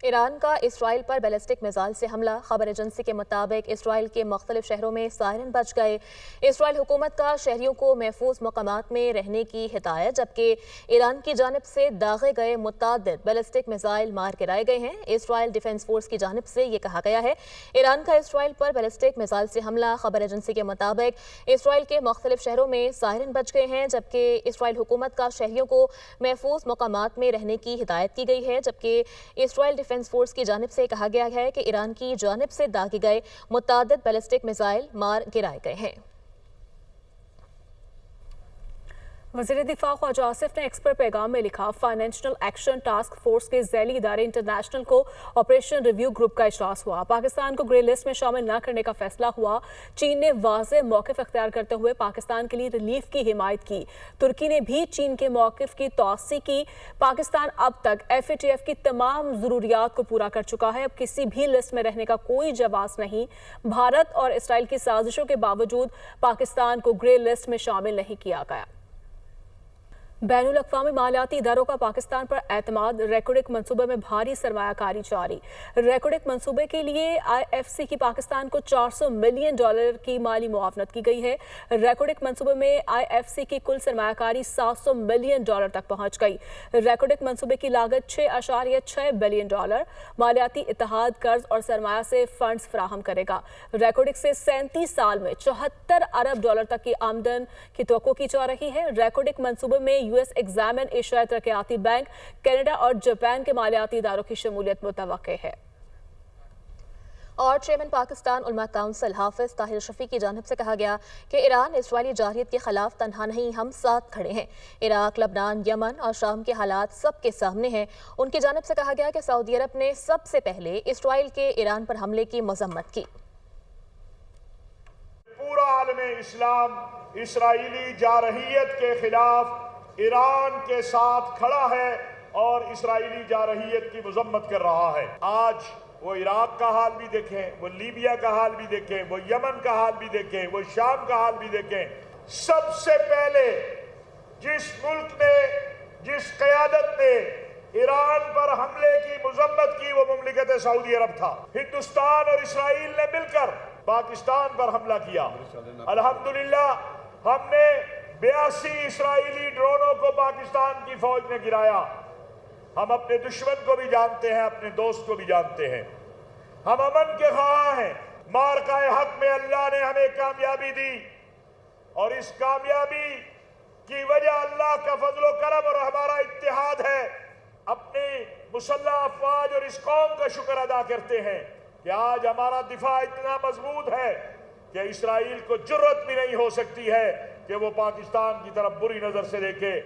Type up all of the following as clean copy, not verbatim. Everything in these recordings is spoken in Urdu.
ایران کا اسرائیل پر بیلسٹک میزائل سے حملہ۔ خبر ایجنسی کے مطابق اسرائیل کے مختلف شہروں میں سائرن بج گئے۔ اسرائیل حکومت کا شہریوں کو محفوظ مقامات میں رہنے کی ہدایت، جبکہ ایران کی جانب سے داغے گئے متعدد بیلسٹک میزائل مار گرائے گئے ہیں۔ اسرائیل ڈیفنس فورس کی جانب سے یہ کہا گیا ہے ایران کا اسرائیل پر بیلسٹک میزائل سے حملہ۔ خبر ایجنسی کے مطابق اسرائیل کے مختلف شہروں میں سائرن بج گئے ہیں، جبکہ اسرائیل حکومت کا شہریوں کو محفوظ مقامات میں رہنے کی ہدایت کی گئی ہے، جبکہ اسرائیل ڈیفنس فورس کی جانب سے کہا گیا ہے کہ ایران کی جانب سے داغے گئے متعدد بیلسٹک میزائل مار گرائے گئے ہیں۔ وزیر دفاع خواجہ آصف نے ایکس پر پیغام میں لکھا، فائنینشل ایکشن ٹاسک فورس کے ذیلی ادارے انٹرنیشنل کو آپریشن ریویو گروپ کا اجلاس ہوا۔ پاکستان کو گرے لسٹ میں شامل نہ کرنے کا فیصلہ ہوا۔ چین نے واضح موقف اختیار کرتے ہوئے پاکستان کے لیے ریلیف کی حمایت کی۔ ترکی نے بھی چین کے موقف کی توثیق کی۔ پاکستان اب تک FATF کی تمام ضروریات کو پورا کر چکا ہے، اب کسی بھی لسٹ میں رہنے کا کوئی جواز نہیں۔ بھارت اور اسرائیل کی سازشوں کے باوجود پاکستان کو گرے لسٹ میں شامل نہیں کیا گیا۔ بین الاقوامی مالیاتی اداروں کا پاکستان پر اعتماد، ریکوڈک منصوبے میں بھاری سرمایہ کاری جاری۔ ریکوڈک منصوبے کے لیے IFC کی پاکستان کو $400 ملین کی مالی معاونت کی گئی ہے۔ ریکوڈک منصوبے میں IFC کی کل سرمایہ کاری $700 ملین تک پہنچ گئی۔ ریکوڈک منصوبے کی لاگت $6.6 بلین۔ مالیاتی اتحاد قرض اور سرمایہ سے فنڈز فراہم کرے گا۔ ریکوڈک سے 37 سال میں $74 ارب تک کی آمدن کی توقع کی جا رہی ہے۔ ریکوڈک منصوبے میں US ایگزامن، ایشیائی ترقیاتی بینک، کینیڈا اور جاپان کے مالیاتی اداروں کی شمولیت متوقع ہے۔ اور چیئرمین پاکستان علماء کونسل حافظ طاہر شفیع کی جانب سے کہا گیا کہ ایران اسرائیلی جارحیت کے خلاف تنہا نہیں، ہم ساتھ کھڑے ہیں۔ عراق، لبنان، یمن اور شام کے حالات سب کے سامنے ہیں۔ ان کی جانب سے کہا گیا کہ سعودی عرب نے سب سے پہلے اسرائیل کے ایران پر حملے کی مذمت کی۔ پورا عالم اسلام اسرائیلی جارحیت کے خلاف ایران کے ساتھ کھڑا ہے اور اسرائیلی جارحیت کی مذمت کر رہا ہے۔ آج وہ عراق کا حال بھی دیکھیں، وہ لیبیا کا حال بھی دیکھیں، وہ یمن کا حال بھی دیکھیں، وہ شام کا حال بھی دیکھیں۔ سب سے پہلے جس ملک نے، جس قیادت نے ایران پر حملے کی مذمت کی وہ مملکت سعودی عرب تھا۔ ہندوستان اور اسرائیل نے مل کر پاکستان پر حملہ کیا۔ الحمدللہ ہم نے 82 اسرائیلی ڈرونوں کو پاکستان کی فوج نے گرایا۔ ہم اپنے دشمن کو بھی جانتے ہیں، اپنے دوست کو بھی جانتے ہیں۔ ہم امن کے خواہاں ہیں۔ معرکہ حق میں اللہ نے ہمیں کامیابی دی اور اس کامیابی کی وجہ اللہ کا فضل و کرم اور ہمارا اتحاد ہے۔ اپنی مسلح افواج اور اس قوم کا شکر ادا کرتے ہیں کہ آج ہمارا دفاع اتنا مضبوط ہے کہ اسرائیل کو جرأت بھی نہیں ہو سکتی ہے کہ وہ پاکستان کی طرف بری نظر سے دیکھے۔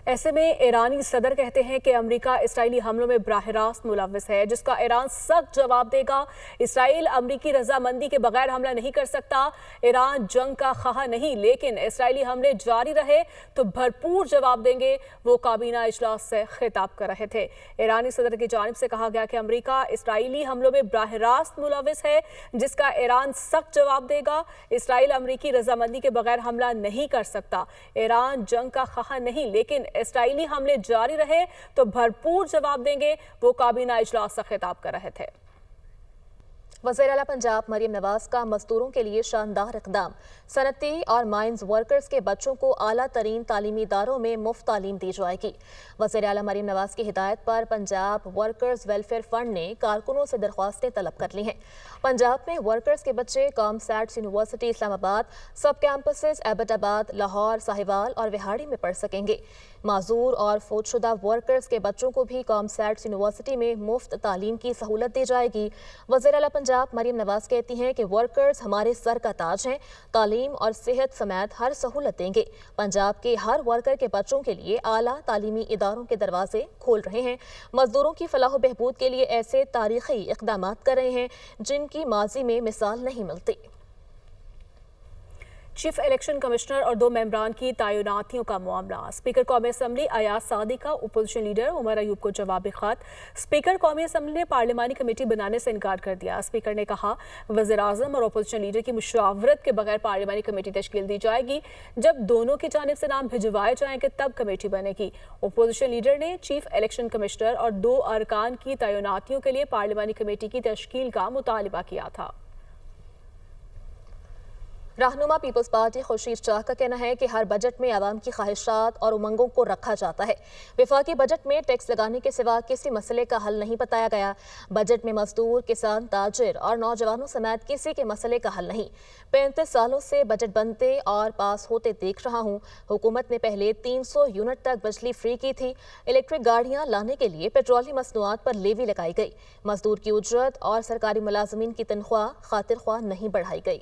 ایسے میں ایرانی صدر کہتے ہیں کہ امریکہ اسرائیلی حملوں میں براہ راست ملوث ہے، جس کا ایران سخت جواب دے گا۔ اسرائیل امریکی رضامندی کے بغیر حملہ نہیں کر سکتا۔ ایران جنگ کا خواہاں نہیں، لیکن اسرائیلی حملے جاری رہے تو بھرپور جواب دیں گے، وہ کابینہ اجلاس سے خطاب کر رہے تھے۔ ایرانی صدر کی جانب سے کہا گیا کہ امریکہ اسرائیلی حملوں میں براہ راست ملوث ہے، جس کا ایران سخت جواب دے گا۔ اسرائیل امریکی رضامندی کے بغیر حملہ نہیں کر سکتا۔ ایران جنگ کا خواہاں نہیں، لیکن اسرائیلی حملے جاری رہے تو بھرپور جواب دیں گے، وہ کابینہ اجلاس سے خطاب کر رہے تھے۔ وزیر اعلیٰ پنجاب مریم نواز کا مزدوروں کے لیے شاندار اقدام۔ صنعتی اور مائنز ورکرز کے بچوں کو اعلیٰ ترین تعلیمی اداروں میں مفت تعلیم دی جائے گی۔ وزیر اعلیٰ مریم نواز کی ہدایت پر پنجاب ورکرز ویلفیئر فنڈ نے کارکنوں سے درخواستیں طلب کر لی ہیں۔ پنجاب میں ورکرز کے بچے کامسیٹس یونیورسٹی اسلام آباد، سب کیمپسز ایبٹ آباد، لاہور، ساہیوال اور وہاڑی میں پڑھ سکیں گے۔ معذور اور فوت شدہ ورکرز کے بچوں کو بھی کامسیٹس یونیورسٹی میں مفت تعلیم کی سہولت دی جائے گی۔ وزیر اعلیٰ پنجاب مریم نواز کہتی ہیں کہ ورکرز ہمارے سر کا تاج ہیں، تعلیم اور صحت سمیت ہر سہولت دیں گے۔ پنجاب کے ہر ورکر کے بچوں کے لیے اعلیٰ تعلیمی اداروں کے دروازے کھول رہے ہیں۔ مزدوروں کی فلاح و بہبود کے لیے ایسے تاریخی اقدامات کر رہے ہیں جن کی ماضی میں مثال نہیں ملتی۔ چیف الیکشن کمشنر اور 2 ممبران کی تعیناتیوں کا معاملہ۔ اسپیکر قومی اسمبلی ایاز صادق کا اپوزیشن لیڈر عمر ایوب کو جوابی خط۔ اسپیکر قومی اسمبلی نے پارلیمانی کمیٹی بنانے سے انکار کر دیا۔ اسپیکر نے کہا وزیر اعظم اور اپوزیشن لیڈر کی مشاورت کے بغیر پارلیمانی کمیٹی تشکیل دی جائے گی۔ جب دونوں کی جانب سے نام بھجوائے جائیں گے تب کمیٹی بنے گی۔ اپوزیشن لیڈر نے چیف الیکشن کمشنر اور 2 ارکان کی تعیناتیوں کے لیے پارلیمانی کمیٹی کی تشکیل کا مطالبہ کیا تھا۔ رہنما پیپلز پارٹی خورشید شاہ کا کہنا ہے کہ ہر بجٹ میں عوام کی خواہشات اور امنگوں کو رکھا جاتا ہے۔ وفاقی بجٹ میں ٹیکس لگانے کے سوا کسی مسئلے کا حل نہیں بتایا گیا۔ بجٹ میں مزدور، کسان، تاجر اور نوجوانوں سمیت کسی کے مسئلے کا حل نہیں۔ 35 سالوں سے بجٹ بنتے اور پاس ہوتے دیکھ رہا ہوں۔ حکومت نے پہلے 300 یونٹ تک بجلی فری کی تھی۔ الیکٹرک گاڑیاں لانے کے لیے پیٹرولیم مصنوعات پر لیوی لگائی گئی۔ مزدور کی اجرت اور سرکاری ملازمین کی تنخواہ خاطر خواہ نہیں بڑھائی گئی۔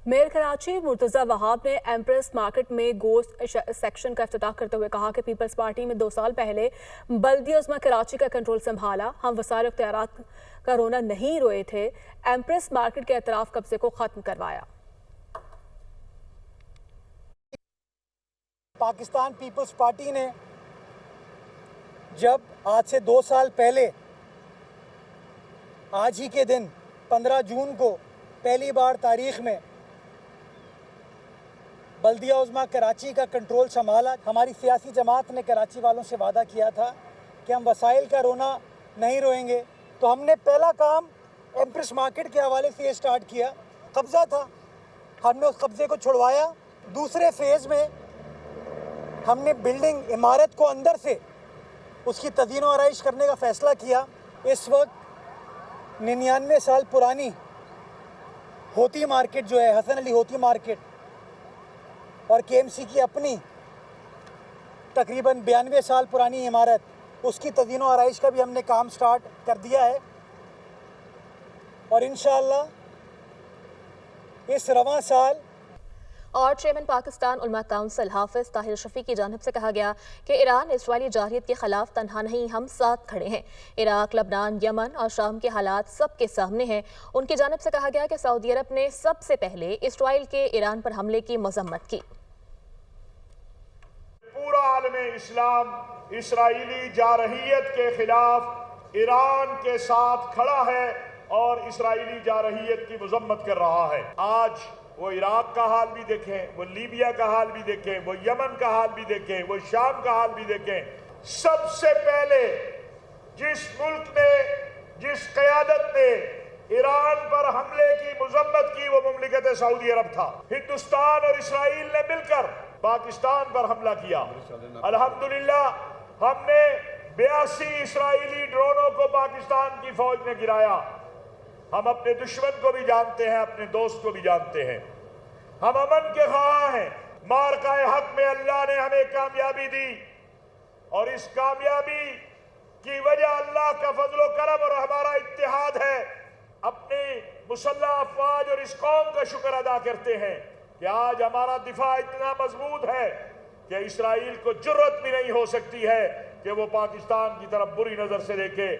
میئر کراچی مرتضی وہاب نے ایمپریس مارکیٹ میں گوشت سیکشن کا افتتاح کرتے ہوئے کہا کہ پیپلز پارٹی میں 2 سال پہلے بلدیہ عظمیٰ کراچی کا کنٹرول سنبھالا۔ ہم وسائل اختیارات کا رونا نہیں روئے تھے۔ ایمپریس مارکیٹ کے اعتراف قبضے کو ختم کروایا۔ پاکستان پیپلز پارٹی نے جب آج سے 2 سال پہلے آج ہی کے دن 15 جون کو پہلی بار تاریخ میں بلدیہ عظمیٰ کراچی کا کنٹرول سنبھالا، ہماری سیاسی جماعت نے کراچی والوں سے وعدہ کیا تھا کہ ہم وسائل کا رونا نہیں روئیں گے، تو ہم نے پہلا کام ایمپریس مارکیٹ کے حوالے سے یہ سٹارٹ کیا۔ قبضہ تھا، ہم نے اس قبضے کو چھڑوایا۔ دوسرے فیز میں ہم نے بلڈنگ عمارت کو اندر سے اس کی تزئین و آرائش کرنے کا فیصلہ کیا۔ اس وقت 99 سال پرانی ہوتی مارکیٹ جو ہے، حسن علی ہوتی مارکیٹ اور کے ایم سی کی اپنی تقریباً 92 سال پرانی عمارت، اس کی تزئین و آرائش کا بھی ہم نے کام سٹارٹ کر دیا ہے، اور انشاءاللہ اس رواں سال۔ اور چیئرمین پاکستان علماء کونسل حافظ طاہر شفیع کی جانب سے کہا گیا کہ ایران اسرائیلی جارحیت کے خلاف تنہا نہیں، ہم ساتھ کھڑے ہیں۔ عراق، لبنان، یمن اور شام کے حالات سب کے سامنے ہیں۔ ان کی جانب سے کہا گیا کہ سعودی عرب نے سب سے پہلے اسرائیل کے ایران پر حملے کی مذمت کی۔ پورا عالم اسلام اسرائیلی جارحیت کے خلاف ایران کے ساتھ کھڑا ہے اور اسرائیلی جارحیت کی مذمت کر رہا ہے۔ آج وہ عراق کا حال بھی دیکھیں، وہ لیبیا کا حال بھی دیکھیں، وہ یمن کا حال بھی دیکھیں، وہ شام کا حال بھی دیکھیں۔ سب سے پہلے جس ملک نے، جس قیادت نے ایران پر حملے کی مذمت کی وہ مملکت سعودی عرب تھا۔ ہندوستان اور اسرائیل نے مل کر پاکستان پر حملہ کیا۔ الحمدللہ ہم نے 82 اسرائیلی ڈرونوں کو پاکستان کی فوج نے گرایا۔ ہم اپنے دشمن کو بھی جانتے ہیں، اپنے دوست کو بھی جانتے ہیں۔ ہم امن کے خواہاں ہیں۔ معرکہ حق میں اللہ نے ہمیں کامیابی دی، اور اس کامیابی کی وجہ اللہ کا فضل و کرم اور ہمارا اتحاد ہے۔ اپنی مسلح افواج اور اس قوم کا شکر ادا کرتے ہیں کہ آج ہمارا دفاع اتنا مضبوط ہے کہ اسرائیل کو جرأت بھی نہیں ہو سکتی ہے کہ وہ پاکستان کی طرف بری نظر سے دیکھے۔